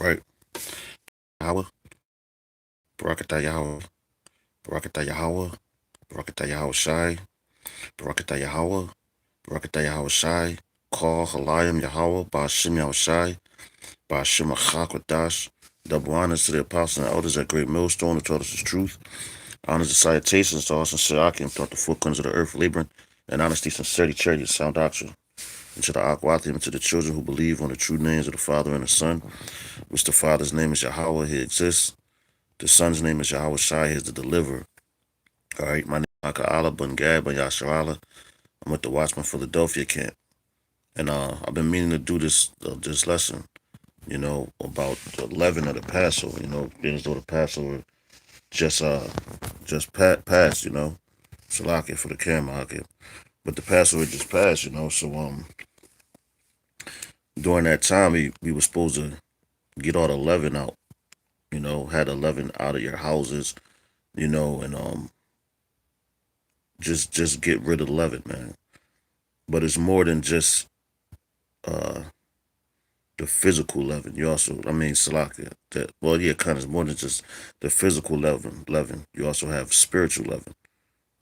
right? Yahweh, Barakatah Yahweh, Barakatah Yahweh, Barakatah Yahweh Shai, Barakatah Yahweh, Barakatah Yahweh Shai, Call Halayim Yahweh, Ba'ashim Yahweh Shai, Ba'ashim Achakwadash. Double honors to the apostles and elders at Great Millstone who taught us the truth. Honors and salutations to all sincere Akim throughout the four corners of the earth, laboring in honesty, sincerity, charity, and sound doctrine. And to the Akwatim and to the children who believe on the true names of the Father and the Son, which the Father's name is Yahweh, he exists. The Son's name is Yahweh Shai, he is the deliverer. All right, my name is Aka'ala Bungad Ben Yasharala. I'm with the Watchman Philadelphia camp. And I've been meaning to do this lesson, about the leaven of the Passover, being as though the Passover just passed, Salakia for the camera, but the Passover just passed, so during that time we were supposed to get all the leaven out, had the leaven out of your houses, and just get rid of the leaven, man. But it's more than just uh the physical leaven. You also, I mean, Salakia. Kind of more than just the physical leaven. You also have spiritual leaven.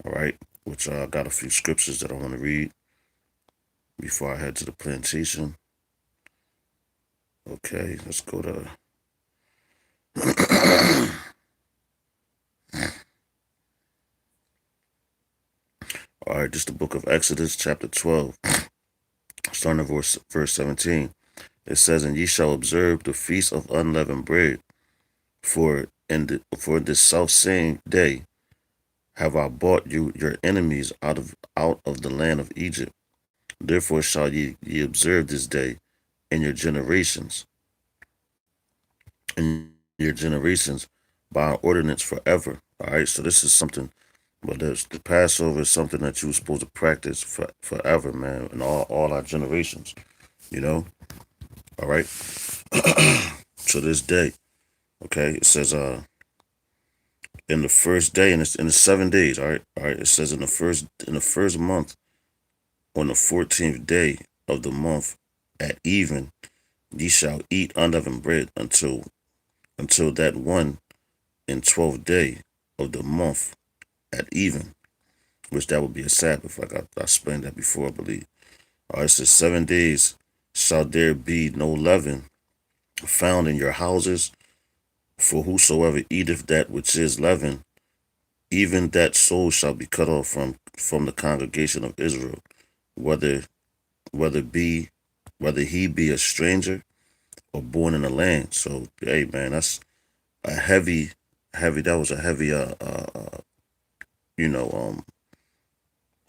All right, which I got a few scriptures that I want to read before I head to the plantation. Okay, let's go to. All right, just the book of Exodus, chapter 12, starting at verse 17. It says, "And ye shall observe the feast of unleavened bread, for this self same day have I brought you your enemies out of the land of Egypt. Therefore shall ye observe this day in your generations, by an ordinance forever." All right, so this is something. But the Passover is something that you were supposed to practice forever, man, in all our generations. You know, all right. To this day, okay. It says, in the first day, and it's in the 7 days. All right. It says in the first month, on the 14th day of the month, at even, ye shall eat unleavened bread until that 1 and 12th day of the month at even, which that would be a Sabbath. Like I explained that before, I believe. All right, it says 7 days shall there be no leaven found in your houses, for whosoever eateth that which is leaven, even that soul shall be cut off from the congregation of Israel, whether whether be whether he be a stranger or born in the land. So hey man, that's a heavy that was a heavy you know um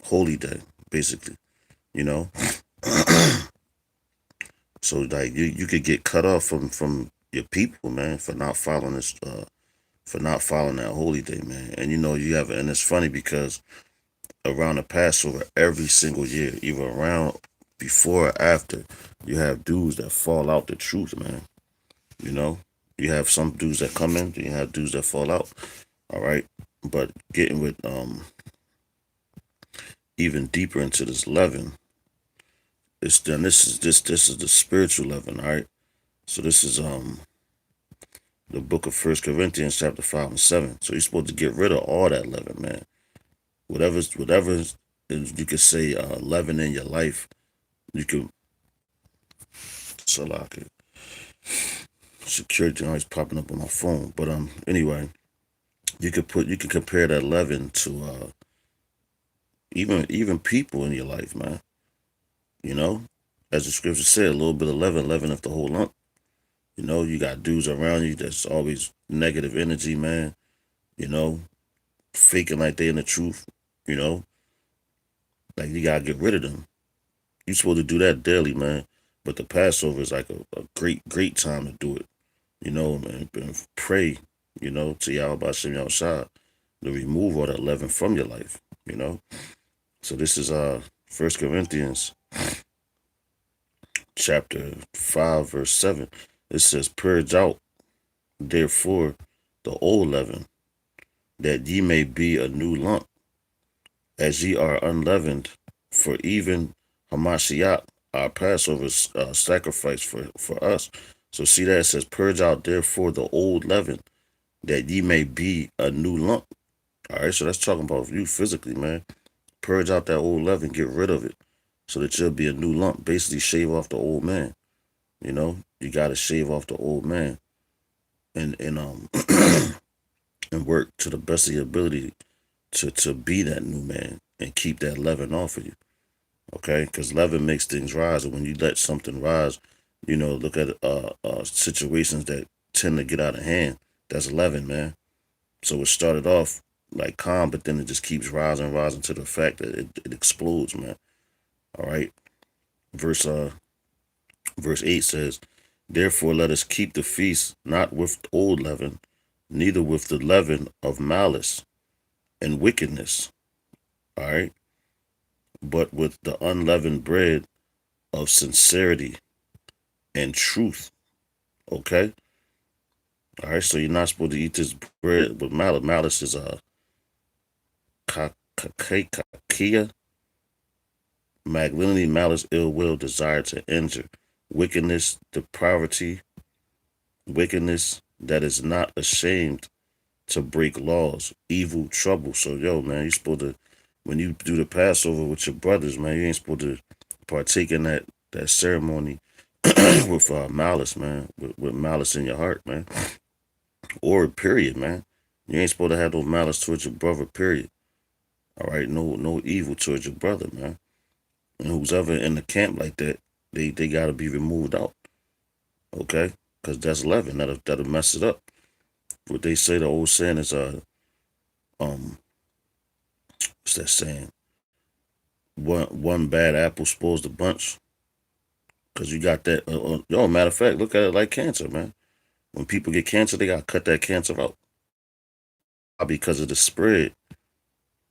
holy day, basically, you know. So like you could get cut off from your people, man, for not following this for not following that holy day, man. And and it's funny because around the Passover every single year, either around, before or after, you have dudes that fall out the truth, man. You know, you have some dudes that come in, you have dudes that fall out. All right, but getting with even deeper into this leaven, this is the spiritual leaven. All right, so this is the book of First Corinthians chapter 5 and 7. So you're supposed to get rid of all that leaven, man. Whatever you could say leaven in your life, you could select it. Security always popping up on my phone, but anyway, you could compare that leaven to even people in your life, man. You know, as the scripture said, a little bit of leaven up the whole lump. You got dudes around you that's always negative energy, man. You know, faking like they in the truth. You know, like you gotta get rid of them. You're supposed to do that daily, man. But the Passover is like a great time to do it. Man, and pray, to Yahweh Shem Yahushua to remove all that leaven from your life, you know. So this is First Corinthians chapter 5, verse 7. It says, "Purge out therefore the old leaven, that ye may be a new lump, as ye are unleavened, for even Hamashiach, our Passover sacrifice for us, So see that it says, purge out therefore the old leaven, that ye may be a new lump. All right, so that's talking about you physically, man. Purge out that old leaven, get rid of it, so that you'll be a new lump. Basically, shave off the old man. You know, you got to shave off the old man, and and work to the best of your ability to be that new man and keep that leaven off of you. Okay, because leaven makes things rise, and when you let something rise, look at situations that tend to get out of hand. That's leaven, man. So it started off like calm, but then it just keeps rising, rising to the fact that it explodes, man. All right. Verse uh verse 8 says, therefore let us keep the feast not with old leaven, neither with the leaven of malice and wickedness. All right, but with the unleavened bread of sincerity and truth. Okay. All right. So you're not supposed to eat this bread with malice. Malice is a kakia, malignity, malice, ill will, desire to injure, wickedness, depravity, wickedness that is not ashamed to break laws, evil, trouble. So yo, man, you supposed to, when you do the Passover with your brothers, man, you ain't supposed to partake in that ceremony with malice, man, with malice in your heart, man, or period, man. You ain't supposed to have no malice towards your brother, period. All right, no evil towards your brother, man. And who's ever in the camp like that, they gotta be removed out, okay? Because that's leaven. That'll mess it up. What they say, the old saying is um what's that saying? One bad apple spoils the bunch. Cause you got that. Yo, matter of fact, look at it like cancer, man. When people get cancer, they gotta cut that cancer out. Because of the spread,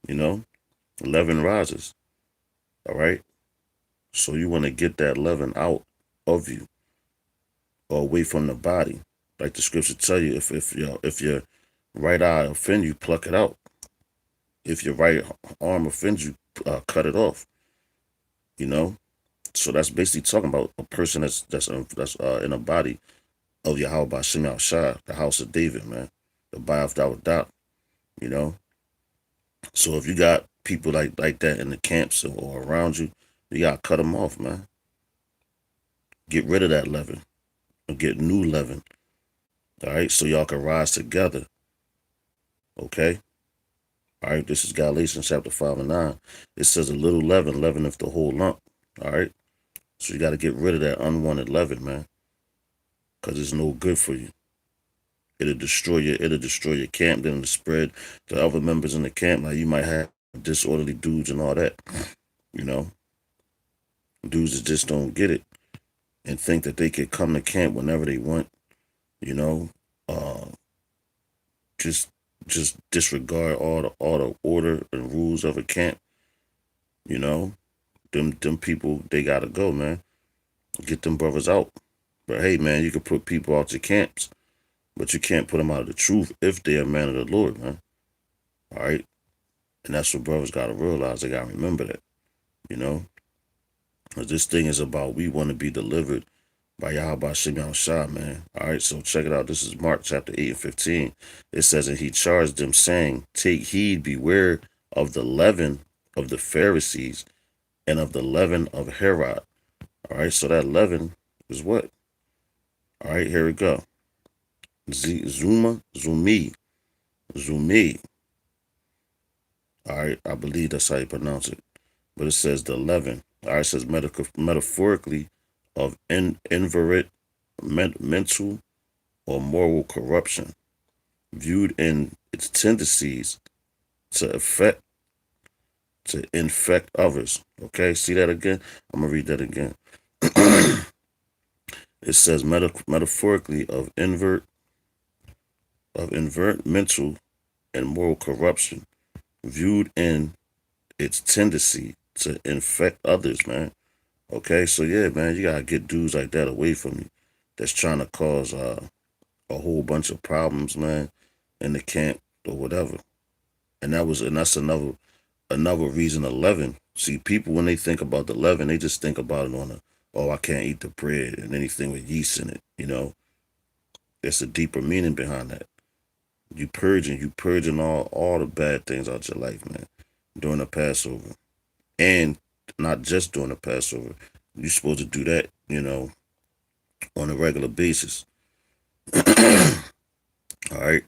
you know, leaven rises. All right. So you want to get that leaven out of you or away from the body. Like the scripture tell you, if your right eye offend you, pluck it out. If your right arm offends you, cut it off. You know. So that's basically talking about a person that's in a body of Yahweh Bashim Shah, the house of David, man, the Baal without doubt. You know. So if you got people like that in the camps or around you, you gotta cut them off, man. Get rid of that leaven and get new leaven. All right, so y'all can rise together. Okay. All right, this is Galatians chapter 5 and 9. It says a little leaven leaveneth the whole lump. All right, so you got to get rid of that unwanted leaven, man, because it's no good for you. It'll destroy your camp. Then it'll spread to other members in the camp. Like you might have disorderly dudes and all that. You know, dudes that just don't get it and think that they could come to camp whenever they want. You know, uh, just just disregard all the order and rules of a camp. You know, them people, they gotta go, man. Get them brothers out. But hey, man, you can put people out to camps, but you can't put them out of the truth if they're a man of the Lord, man. All right, and that's what brothers gotta realize. They gotta remember that, you know. Because this thing is about we want to be delivered by Yahweh Shimon Shah, man. All right, so check it out. This is Mark chapter 8 and 15. It says, and he charged them, saying, take heed, beware of the leaven of the Pharisees and of the leaven of Herod. All right, so that leaven is what? All right, here we go. Zumi. All right, I believe that's how you pronounce it. But it says the leaven. All right, it says metaphorically of inverted mental or moral corruption, viewed in its tendencies to infect others. Okay, see that again? I'm gonna read that again. It says metaphorically of invert mental and moral corruption, viewed in its tendency to infect others, man. Okay, so yeah, man, you gotta get dudes like that away from you. That's trying to cause a whole bunch of problems, man, in the camp or whatever. And that's another reason 11. See, people when they think about the 11, they just think about it oh, I can't eat the bread and anything with yeast in it. There's a deeper meaning behind that. You purging all the bad things out your life, man, during the Passover. And not just during the Passover. You're supposed to do that, on a regular basis. All right.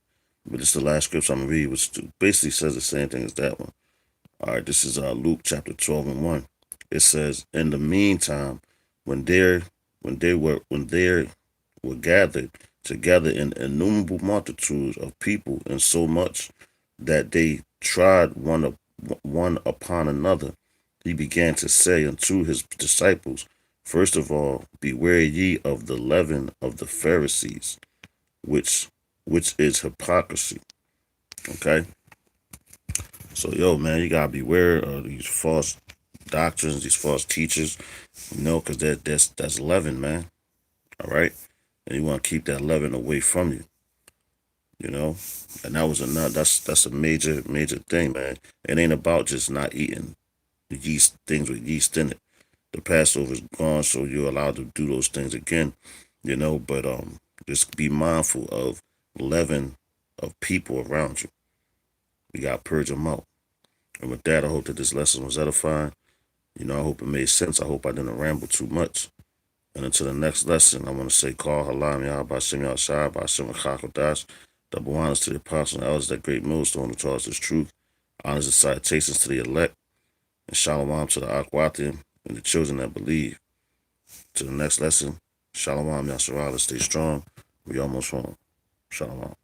But this is the last scripture I'm gonna read, which basically says the same thing as that one. All right, this is Luke chapter 12 and 1. It says, in the meantime, when there when there were gathered together in innumerable multitudes of people, and so much that they trod one upon another, he began to say unto his disciples, first of all, beware ye of the leaven of the Pharisees, which is hypocrisy. Okay, so yo, man, you gotta beware of these false doctrines, these false teachers, because that's leaven, man. All right, and you want to keep that leaven away from you, you know. And that was another. That's a major thing, man. It ain't about just not eating yeast things with yeast in it. The Passover's gone, so you're allowed to do those things again, But just be mindful of leaven of people around you. You gotta purge them out. And with that, I hope that this lesson was edifying. I hope it made sense. I hope I didn't ramble too much. And until the next lesson, I want to say, call halam yah by Shem Yahshai by Shem Chakodash. Double honors to the apostles and elders, that great millstone who taught us this truth. Honors and salutations to the elect. And shalom to the Akwatim and the children that believe. To the next lesson, shalom Yasharala, stay strong. We almost home. Shalom.